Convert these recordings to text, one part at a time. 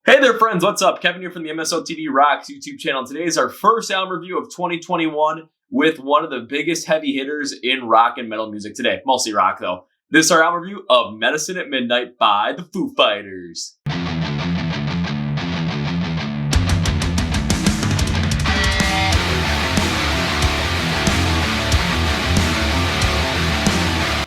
Hey there, friends. What's up? Kevin here from the MSOTD Rocks YouTube channel. Today is our first album review of 2021 with one of the biggest heavy hitters in rock and metal music today. Mostly rock, though. This is our album review of Medicine at Midnight by the Foo Fighters.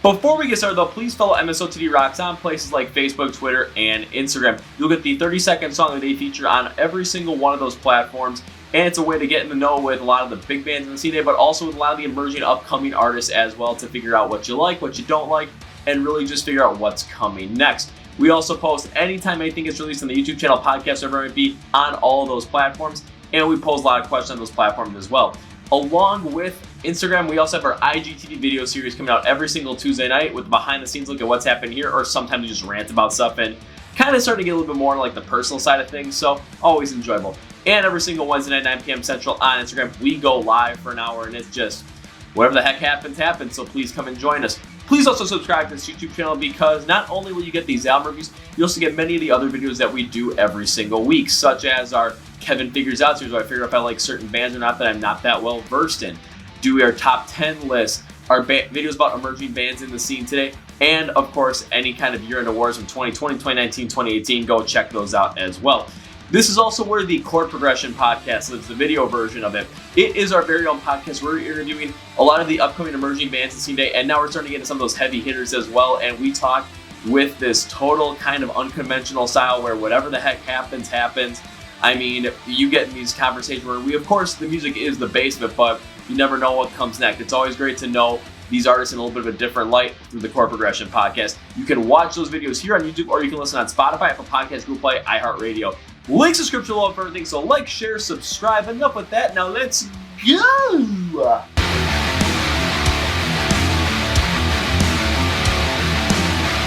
Before we get started though, please follow MSOTD Rocks on places like Facebook, Twitter, and Instagram. You'll get the 30-second song that they feature on every single one of those platforms, and it's a way to get in the know with a lot of the big bands in the scene today, but also with a lot of the emerging upcoming artists as well to figure out what you like, what you don't like, and really just figure out what's coming next. We also post anytime anything gets released on the YouTube channel, podcast, whatever it might be, on all of those platforms, and we post a lot of questions on those platforms as well. Along with Instagram, we also have our IGTV video series coming out every single Tuesday night with a behind-the-scenes look at what's happened here, or sometimes we just rant about stuff and kind of starting to get a little bit more like the personal side of things, so always enjoyable. And every single Wednesday night, 9 p.m. Central on Instagram, we go live for an hour, and it's just whatever the heck happens, so please come and join us. Please also subscribe to this YouTube channel because not only will you get these album reviews, you also get many of the other videos that we do every single week, such as our Kevin Figures Out series where I figure out if I like certain bands or not that I'm not that well versed in. Do our top 10 list, our videos about emerging bands in the scene today, and of course, any kind of year-end awards from 2020, 2019, 2018, go check those out as well. This is also where the Chord Progression podcast lives, the video version of it. It is our very own podcast where we're interviewing a lot of the upcoming emerging bands in the scene today, and now we're starting to get into some of those heavy hitters as well, and we talk with this total kind of unconventional style where whatever the heck happens. I mean, you get in these conversations where we, of course, the music is the base of it, but you never know what comes next. It's always great to know these artists in a little bit of a different light through the Chord Progression podcast. You can watch those videos here on YouTube, or you can listen on Spotify, Apple Podcasts, Google Play, iHeart Radio. Link, subscription below for everything. So like, share, subscribe. Enough with that. Now let's go.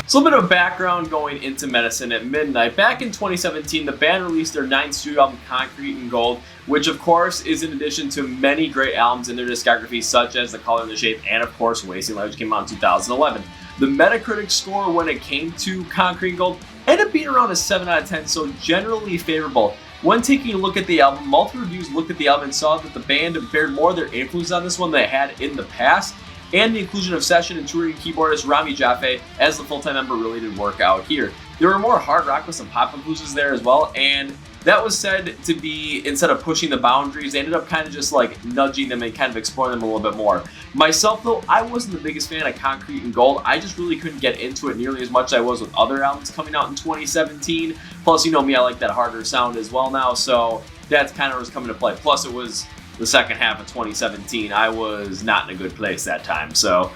So a bit of background going into Medicine at Midnight. Back in 2017, the band released their 9th studio album, Concrete and Gold, which of course is in addition to many great albums in their discography, such as The Color and the Shape, and of course Wasting Light, which came out in 2011. The Metacritic score when it came to Concrete and Gold ended up being around a 7 out of 10, so generally favorable. When taking a look at the album, multiple reviews looked at the album and saw that the band bared more of their influence on this one than they had in the past, and the inclusion of session and touring keyboardist Rami Jaffé as the full-time member really did work out here. There were more hard rock with some pop influences there as well, and that was said to be, instead of pushing the boundaries, they ended up kind of just like nudging them and kind of exploring them a little bit more. Myself though, I wasn't the biggest fan of Concrete and Gold. I just really couldn't get into it nearly as much as I was with other albums coming out in 2017. Plus, you know me, I like that harder sound as well now, so that's kind of what's coming to play. Plus, it was the second half of 2017. I was not in a good place that time, so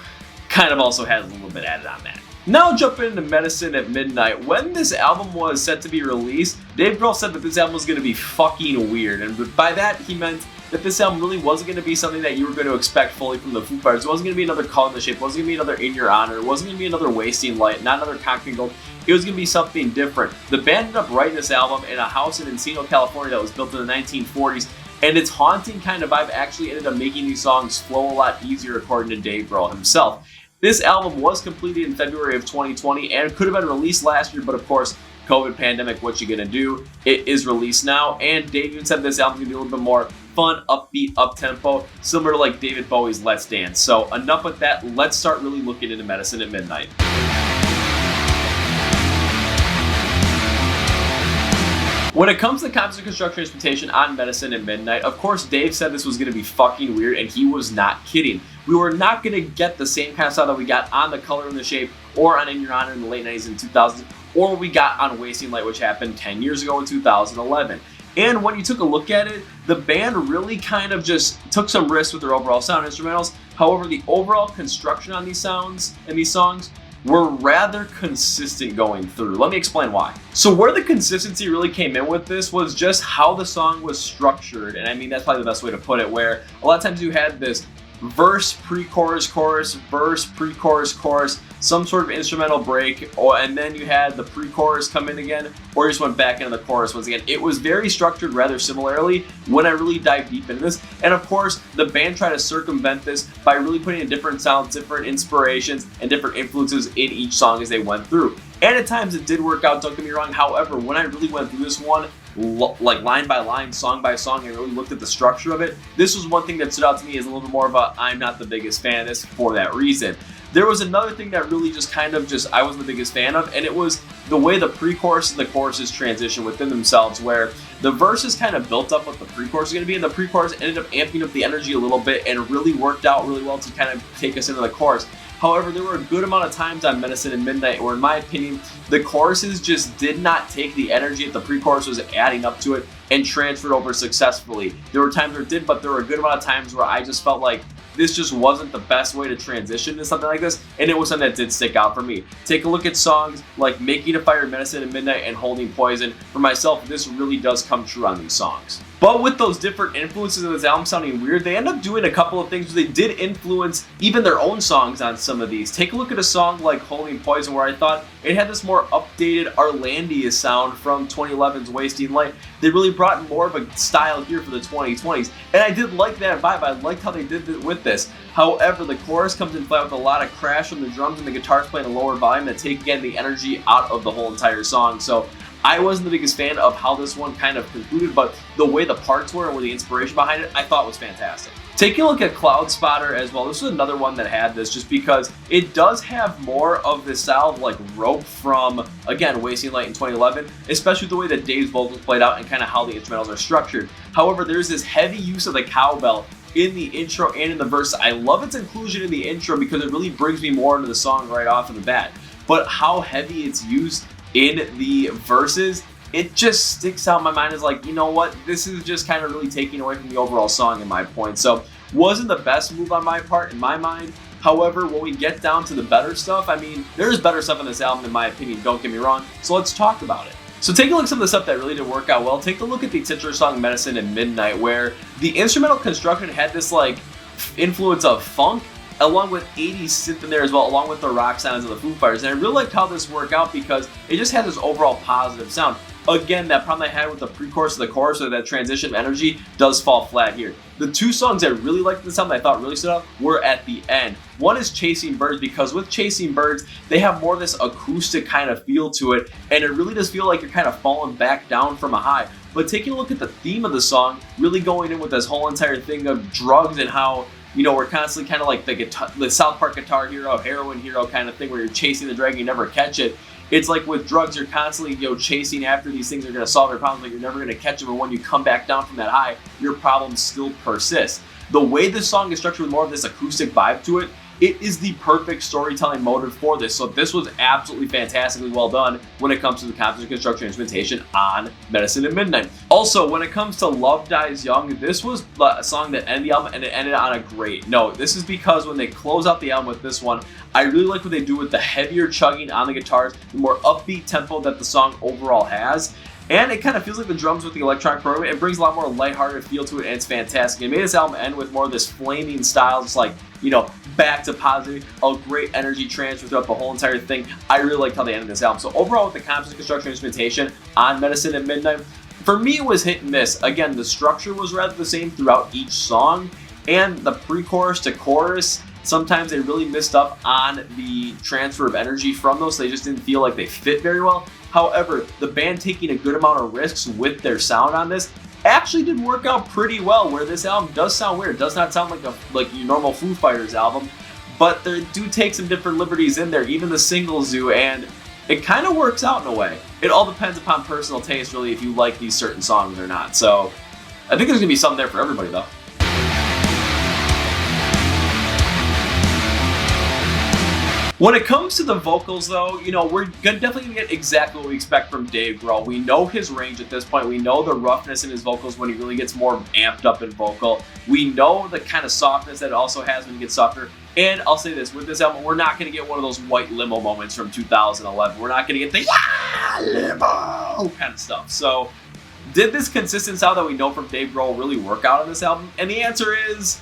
kind of also has a little bit added on that. Now jumping into Medicine at Midnight. When this album was set to be released, Dave Grohl said that this album was going to be fucking weird, and by that he meant that this album really wasn't going to be something that you were going to expect fully from the Foo Fighters. It wasn't going to be another Color in the Shape, it wasn't going to be another In Your Honor, it wasn't going to be another Wasting Light, not another Concrete and Gold. It was going to be something different. The band ended up writing this album in a house in Encino, California that was built in the 1940s, and its haunting kind of vibe actually ended up making these songs flow a lot easier, according to Dave Grohl himself. This album was completed in February of 2020 and could have been released last year, but of course, COVID pandemic, what you gonna do? It is released now, and Dave even said this album's gonna be a little bit more fun, upbeat, up-tempo, similar to like David Bowie's Let's Dance. So enough with that, let's start really looking into Medicine at Midnight. When it comes to concept construction instrumentation on Medicine at Midnight, of course Dave said this was going to be fucking weird, and he was not kidding. We were not going to get the same kind of style that we got on The Color and the Shape, or on In Your Honor in the late 90s and 2000s, or we got on Wasting Light, which happened 10 years ago in 2011. And when you took a look at it, the band really kind of just took some risks with their overall sound instrumentals. However, the overall construction on these sounds and these songs were rather consistent going through. Let me explain why. So where the consistency really came in with this was just how the song was structured, and I mean that's probably the best way to put it, where a lot of times you had this verse, pre-chorus, chorus, verse, pre-chorus, chorus, some sort of instrumental break, and then you had the pre-chorus come in again, or you just went back into the chorus once again. It was very structured rather similarly when I really dive deep into this. And of course, the band tried to circumvent this by really putting in different sounds, different inspirations, and different influences in each song as they went through. And at times it did work out, don't get me wrong. However, when I really went through this one, like line by line, song by song, and really looked at the structure of it, this was one thing that stood out to me as a little bit more of a, I'm not the biggest fan of this for that reason. There was another thing that really just I wasn't the biggest fan of, and it was the way the pre-chorus and the choruses transition within themselves, where the verses kind of built up what the pre-chorus was going to be, and the pre-chorus ended up amping up the energy a little bit and really worked out really well to kind of take us into the chorus. However, there were a good amount of times on Medicine at Midnight where, in my opinion, the choruses just did not take the energy that the pre-chorus was adding up to it and transferred over successfully. There were times where it did, but there were a good amount of times where I just felt like this just wasn't the best way to transition to something like this, and it was something that did stick out for me. Take a look at songs like Making a Fire, Medicine at Midnight, and Holding Poison. For myself, this really does come true on these songs. But with those different influences of this album sounding weird, they end up doing a couple of things where they did influence even their own songs on some of these. Take a look at a song like Holding Poison, where I thought it had this more updated Arlandia sound from 2011's Wasting Light. They really brought more of a style here for the 2020s, and I did like that vibe. I liked how they did it with this. However, the chorus comes in flat with a lot of crash from the drums and the guitars playing a lower volume that take again the energy out of the whole entire song. So I wasn't the biggest fan of how this one kind of concluded, but the way the parts were and with the inspiration behind it, I thought was fantastic. Taking a look at Cloud Spotter as well, this was another one that had this just because it does have more of this style of like rope from, again, Wasting Light in 2011, especially the way that Dave's vocals played out and kind of how the instrumentals are structured. However, there's this heavy use of the cowbell in the intro and in the verse. I love its inclusion in the intro because it really brings me more into the song right off of the bat. But how heavy it's used in the verses, it just sticks out in my mind as like, you know what, this is just kind of really taking away from the overall song in my point. So wasn't the best move on my part in my mind. However, when we get down to the better stuff, I mean, there's better stuff on this album in my opinion, don't get me wrong. So let's talk about it. So take a look at some of the stuff that really did work out well. Take a look at the titular song Medicine at Midnight, where the instrumental construction had this like influence of funk along with 80s synth in there as well, along with the rock sounds of the Foo Fighters. And I really liked how this worked out because it just has this overall positive sound. Again, that problem I had with the pre-chorus to the chorus, or that transition of energy, does fall flat here. The two songs I really liked in this album that I thought really stood out were at the end. One is Chasing Birds, because with Chasing Birds, they have more of this acoustic kind of feel to it, and it really does feel like you're kind of falling back down from a high. But taking a look at the theme of the song, really going in with this whole entire thing of drugs and how, you know, we're constantly kind of like the South Park Guitar Hero, Heroin Hero kind of thing, where you're chasing the dragon, you never catch it. It's like with drugs, you're constantly, you know, chasing after these things that are going to solve your problems, but you're never going to catch them. And when you come back down from that high, your problems still persist. The way this song is structured with more of this acoustic vibe to it, it is the perfect storytelling motive for this. So this was absolutely fantastically well done when it comes to the composition, construction, and instrumentation on Medicine at Midnight. Also, when it comes to Love Dies Young, this was a song that ended the album, and it ended on a great note. This is because when they close out the album with this one, I really like what they do with the heavier chugging on the guitars, the more upbeat tempo that the song overall has. And it kind of feels like the drums with the electronic program. It brings a lot more lighthearted feel to it, and it's fantastic. It made this album end with more of this flaming style, just like, you know, back to positive, a great energy transfer throughout the whole entire thing. I really liked how they ended this album. So overall, with the composition, construction, and instrumentation on Medicine at Midnight, for me, it was hit and miss. Again, the structure was rather the same throughout each song, and the pre-chorus to chorus, sometimes they really missed up on the transfer of energy from those, so they just didn't feel like they fit very well. However, the band taking a good amount of risks with their sound on this actually did work out pretty well, where this album does sound weird. It does not sound like your normal Foo Fighters album, but they do take some different liberties in there, even the singles do, and it kind of works out in a way. It all depends upon personal taste, really, if you like these certain songs or not. So I think there's going to be something there for everybody, though. When it comes to the vocals, though, you know, we're definitely going to get exactly what we expect from Dave Grohl. We know his range at this point. We know the roughness in his vocals when he really gets more amped up in vocal. We know the kind of softness that it also has when he gets softer. And I'll say this, with this album, we're not going to get one of those white limo moments from 2011. We're not going to get the yeah, limo kind of stuff. So did this consistent sound that we know from Dave Grohl really work out on this album? And the answer is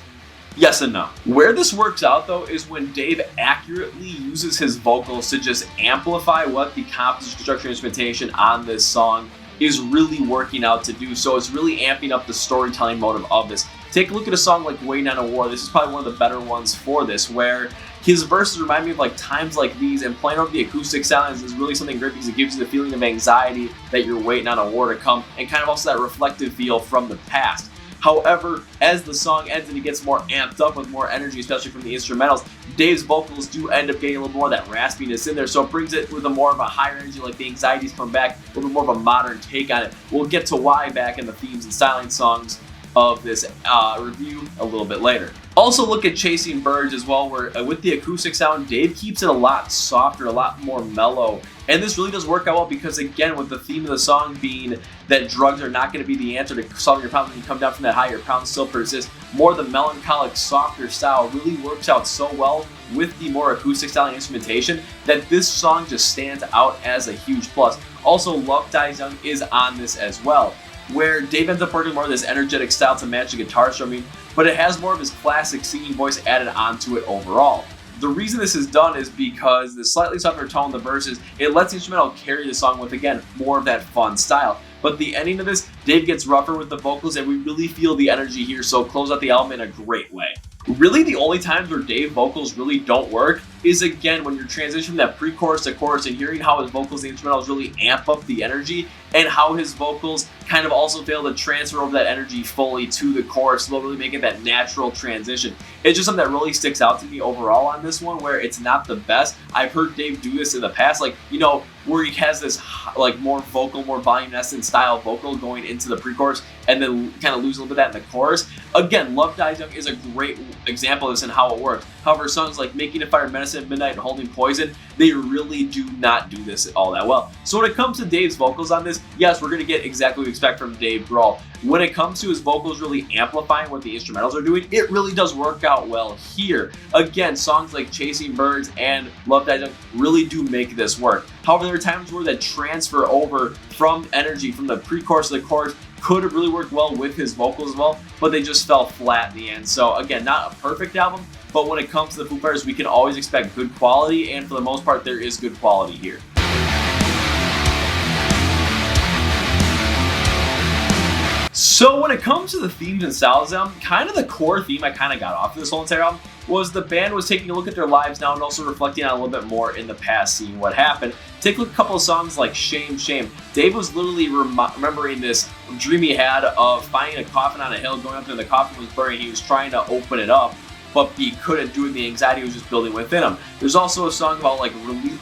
Yes and no. Where this works out though is when Dave accurately uses his vocals to just amplify what the composition, construction, instrumentation on this song is really working out to do. So it's really amping up the storytelling motive of this. Take a look at a song like Waiting on a War. This is probably one of the better ones for this, where his verses remind me of like times like these, and playing over the acoustic sounds is really something great because it gives you the feeling of anxiety that you're waiting on a war to come, and kind of also that reflective feel from the past. However, as the song ends and it gets more amped up with more energy, especially from the instrumentals, Dave's vocals do end up getting a little more of that raspiness in there, so it brings it with a more of a higher energy, like the anxieties come back, a little bit more of a modern take on it. We'll get to why back in the themes and styling songs of this review a little bit later. Also look at Chasing Birds as well, where with the acoustic sound, Dave keeps it a lot softer, a lot more mellow. And this really does work out well because, again, with the theme of the song being that drugs are not going to be the answer to solving your problem, when you come down from that high, your problem still persists. More the melancholic, softer style really works out so well with the more acoustic style and instrumentation that this song just stands out as a huge plus. Also, Love Dies Young is on this as well, where Dave ends up working more of this energetic style to match the guitar strumming, but it has more of his classic singing voice added onto it overall. The reason this is done is because the slightly softer tone of the verses, it lets the instrumental carry the song with, again, more of that fun style. But the ending of this, Dave gets rougher with the vocals, and we really feel the energy here, so close out the album in a great way. Really, the only times where Dave vocals really don't work is, again, when you're transitioning from that pre-chorus to chorus and hearing how his vocals and instrumentals really amp up the energy, and how his vocals kind of also fail to transfer over that energy fully to the chorus, so really making that natural transition. It's just something that really sticks out to me overall on this one, where it's not the best. I've heard Dave do this in the past, like, you know, where he has this like more vocal, more voluminescent style vocal going into the pre-chorus, and then kind of lose a little bit of that in the chorus. Again, Love Dies Young is a great example of this and how it works. However, songs like Making a Fire, Medicine at Midnight, and Holding Poison, they really do not do this all that well. So when it comes to Dave's vocals on this, yes, we're going to get exactly what we expect from Dave Grohl. When it comes to his vocals really amplifying what the instrumentals are doing, it really does work out well here. Again, songs like Chasing Birds and Love Dies Young really do make this work. However, there are times where that transfer over from energy from the pre-chorus to the chorus could have really worked well with his vocals as well, but they just fell flat in the end. So again, not a perfect album, but when it comes to the Foo Fighters, we can always expect good quality, and for the most part, there is good quality here. So when it comes to the themes and styles album, kind of the core theme I kind of got off of this whole entire album was the band was taking a look at their lives now and also reflecting on a little bit more in the past, seeing what happened. Take a look at a couple of songs like Shame, Shame. Dave was literally remembering this dream he had of finding a coffin on a hill, going up there, and the coffin was burning. He was trying to open it up, but he couldn't do it. The anxiety was just building within him. There's also a song about like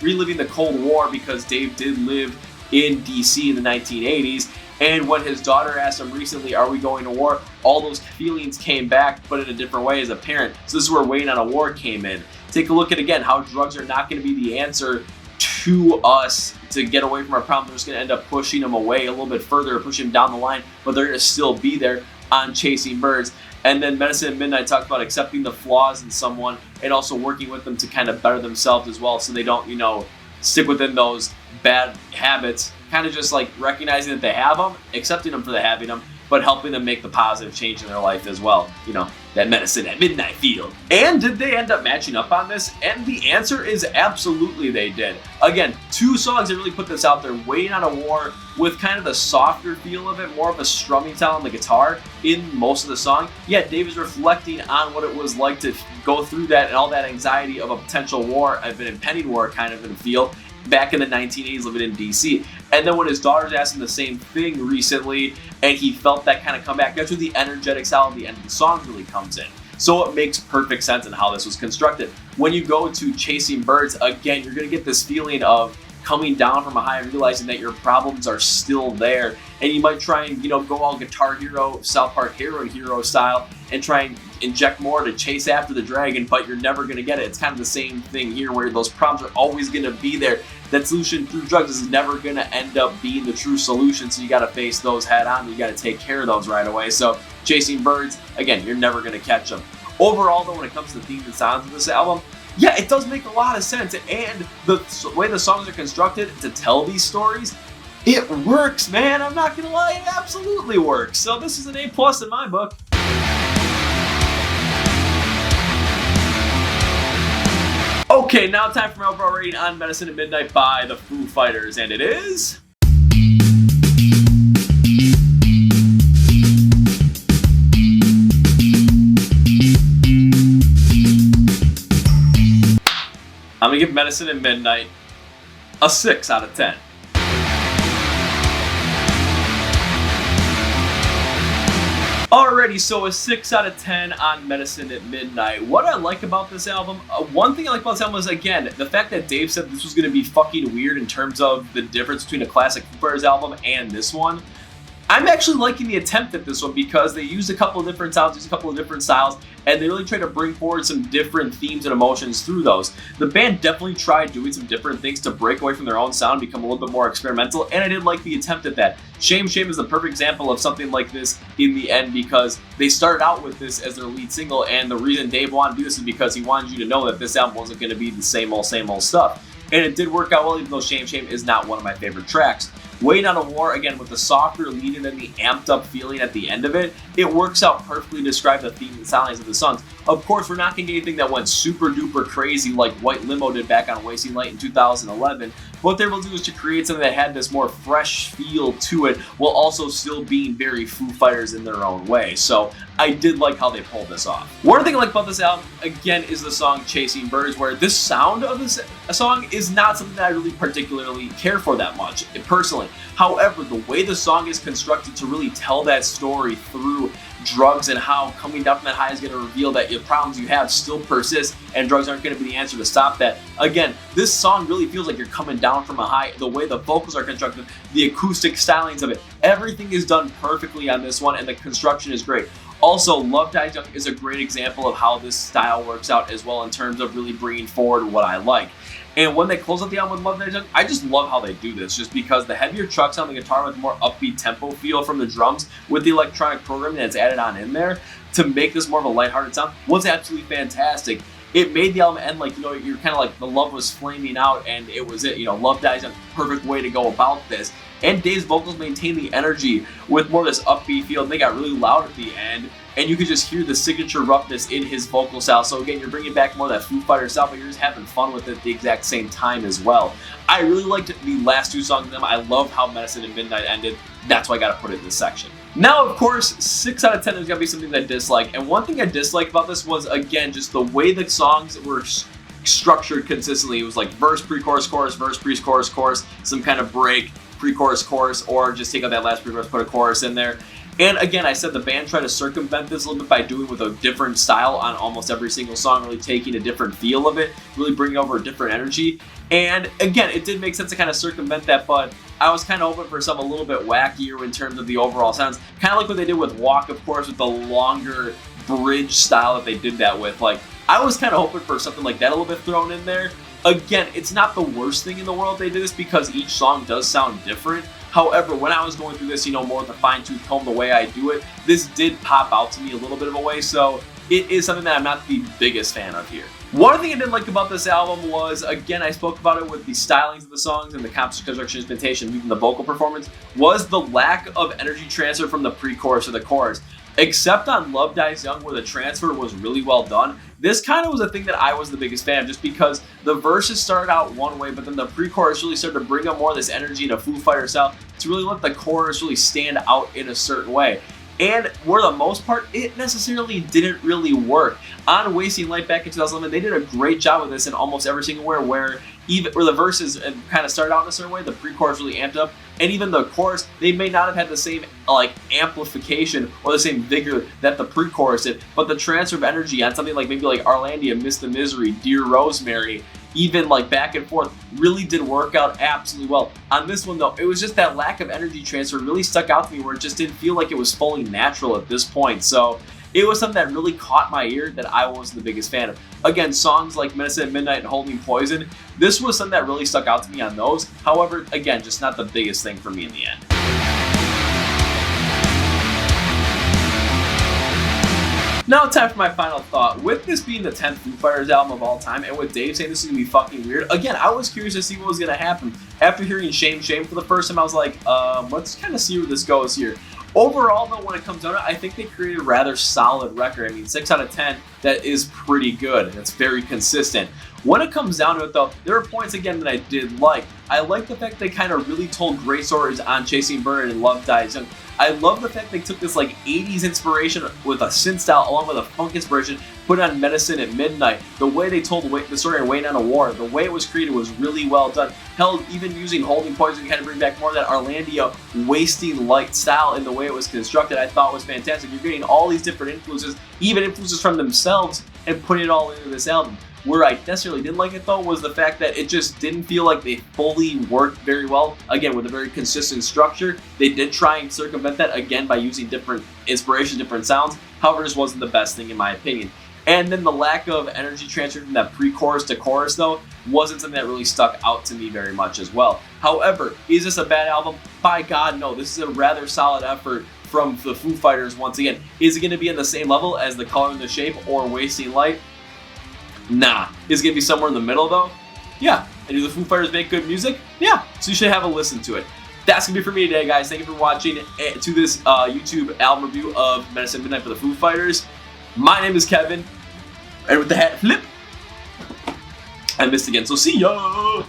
reliving the Cold War, because Dave did live in DC in the 1980s. And when his daughter asked him recently, are we going to war? All those feelings came back, but in a different way as a parent. So this is where Waiting on a War came in. Take a look at, again, how drugs are not going to be the answer to us to get away from our problem. They're just going to end up pushing them away a little bit further, pushing them down the line, but they're going to still be there on Chasing Birds. And then Medicine at Midnight talked about accepting the flaws in someone and also working with them to kind of better themselves as well, so they don't, you know, stick within those bad habits. Kind of just like recognizing that they have them, accepting them for the having them, but helping them make the positive change in their life as well. You know, that Medicine at Midnight feel. And did they end up matching up on this? And the answer is absolutely they did. Again, two songs that really put this out there. Waiting on a War with kind of the softer feel of it, more of a strumming style on the guitar in most of the song. Yet Dave is reflecting on what it was like to go through that and all that anxiety of a potential war, of an impending war kind of in feel, back in the 1980s living in DC. And then when his daughters asked him the same thing recently, and he felt that kind of come back, that's where the energetic style at the end of the song really comes in. So it makes perfect sense in how this was constructed. When you go to Chasing Birds, again, you're going to get this feeling of coming down from a high and realizing that your problems are still there. And you might try and, you know, go all Guitar Hero, South Park Hero style and try and inject more to chase after the dragon, but you're never going to get it. It's kind of the same thing here, where those problems are always going to be there. That solution through drugs is never going to end up being the true solution, so you got to face those head on. You got to take care of those right away. So Chasing Birds, again, you're never going to catch them. Overall, though, when it comes to the themes and sounds of this album, yeah, it does make a lot of sense. And the way the songs are constructed to tell these stories, it works, man. I'm not going to lie, it absolutely works. So this is an A+ in my book. Okay, now time for my overall rating on Medicine at Midnight by the Foo Fighters, and it is... I'm gonna give Medicine at Midnight a 6 out of 10. Alrighty, so a 6 out of 10 on Medicine at Midnight. What I like about this album, one thing I like about this album is, again, the fact that Dave said this was going to be fucking weird in terms of the difference between a classic Foo Fighters album and this one. I'm actually liking the attempt at this one because they used a couple of different sounds, used a couple of different styles, and they really tried to bring forward some different themes and emotions through those. The band definitely tried doing some different things to break away from their own sound, become a little bit more experimental, and I did like the attempt at that. Shame Shame is the perfect example of something like this in the end because they started out with this as their lead single, and the reason Dave wanted to do this is because he wanted you to know that this album wasn't going to be the same old stuff. And it did work out well, even though Shame Shame is not one of my favorite tracks. Waiting on a War, again, with the softer lead and then the amped up feeling at the end of it, it works out perfectly to describe the theme and sound lines of the songs. Of course, we're not going to get anything that went super duper crazy like White Limo did back on Wasting Light in 2011. What they were able to do is to create something that had this more fresh feel to it while also still being very Foo Fighters in their own way. So I did like how they pulled this off. One thing I like about this album, again, is the song Chasing Birds, where this sound of this song is not something that I really particularly care for that much, personally. However, the way the song is constructed to really tell that story through drugs and how coming down from that high is going to reveal that your problems you have still persist and drugs aren't going to be the answer to stop that. Again, this song really feels like you're coming down from a high. The way the vocals are constructed, the acoustic stylings of it, everything is done perfectly on this one and the construction is great. Also, Love Dies Young is a great example of how this style works out as well in terms of really bringing forward what I like. And when they close out the album with Love Dies Young, I just love how they do this, just because the heavier trucks on the guitar with more upbeat tempo feel from the drums with the electronic programming that's added on in there to make this more of a lighthearted sound was absolutely fantastic. It made the album end like, you're kind of like the love was flaming out and it was it. Love Dies Young, perfect way to go about this. And Dave's vocals maintain the energy with more of this upbeat feel. They got really loud at the end, and you could just hear the signature roughness in his vocal style. So again, you're bringing back more of that Foo Fighters style, but you're just having fun with it at the exact same time as well. I really liked the last two songs of them. I love how Medicine at Midnight ended. That's why I gotta put it in this section. Now, of course, 6 out of 10 is gonna be something that I dislike. And one thing I disliked about this was, again, just the way the songs were structured consistently. It was like verse, pre-chorus, chorus, verse, pre-chorus, chorus, some kind of break, pre-chorus, chorus, or just take out that last pre-chorus, put a chorus in there. And again, I said the band tried to circumvent this a little bit by doing with a different style on almost every single song, really taking a different feel of it, really bringing over a different energy. And again, it did make sense to kind of circumvent that, but I was kind of hoping for something a little bit wackier in terms of the overall sounds. Kind of like what they did with Walk, of course, with the longer bridge style that they did that with. Like, I was kind of hoping for something like that a little bit thrown in there. Again, it's not the worst thing in the world they did this because each song does sound different. However, when I was going through this, more with a fine-tooth comb, the way I do it, this did pop out to me a little bit of a way, so it is something that I'm not the biggest fan of here. One thing I did like about this album was, again, I spoke about it with the stylings of the songs and the construction, instrumentation, even the vocal performance, was the lack of energy transfer from the pre-chorus or the chorus. Except on Love Dies Young, where the transfer was really well done, this kind of was a thing that I was the biggest fan of, just because the verses started out one way, but then the pre-chorus really started to bring up more of this energy in a Foo Fighters style to really let the chorus really stand out in a certain way. And for the most part, it necessarily didn't really work. On Wasting Light back in 2011, they did a great job with this in almost every single where the verses kind of started out in a certain way, the pre-chorus really amped up, and even the chorus, they may not have had the same amplification or the same vigor that the pre-chorus did, but the transfer of energy on something like maybe like Arlandia, Miss the Misery, Dear Rosemary, even back and forth, really did work out absolutely well. On this one though, it was just that lack of energy transfer really stuck out to me, where it just didn't feel like it was fully natural at this point. So it was something that really caught my ear that I wasn't the biggest fan of. Again, songs like Medicine at Midnight and Hold Me Poison, this was something that really stuck out to me on those. However, again, just not the biggest thing for me in the end. Now time for my final thought. With this being the 10th Foo Fighters album of all time, and with Dave saying this is going to be fucking weird, again, I was curious to see what was going to happen. After hearing Shame Shame for the first time, I was like, let's kind of see where this goes here. Overall, though, when it comes down to it, I think they created a rather solid record. I mean, 6 out of 10 that is pretty good and it's very consistent. When it comes down to it though, there are points again that I did like. I like the fact they kind of really told great stories on Chasing Bird and Love Dies Young. I love the fact they took this like 80s inspiration with a synth style along with a funk inspiration, put on Medicine at Midnight. The way they told the story of Waiting on a War, the way it was created was really well done. Hell, even using Holding Poison to kind of bring back more of that Arlandia Wasting Light style in the way it was constructed, I thought was fantastic. You're getting all these different influences, even influences from themselves, and putting it all into this album. Where I necessarily didn't like it though was the fact that it just didn't feel like they fully worked very well. Again, with a very consistent structure, they did try and circumvent that again by using different inspirations, different sounds. However, it just wasn't the best thing in my opinion. And then the lack of energy transfer from that pre-chorus to chorus though wasn't something that really stuck out to me very much as well. However, is this a bad album? By God, no. This is a rather solid effort from the Foo Fighters once again. Is it going to be in the same level as The Color and the Shape or Wasting Light? Nah. Is it going to be somewhere in the middle though? Yeah. And do the Foo Fighters make good music? Yeah. So you should have a listen to it. That's going to be for me today, guys. Thank you for watching to this YouTube album review of Medicine at Midnight for the Foo Fighters. My name is Kevin. And with the hat flip, I missed again. So see ya!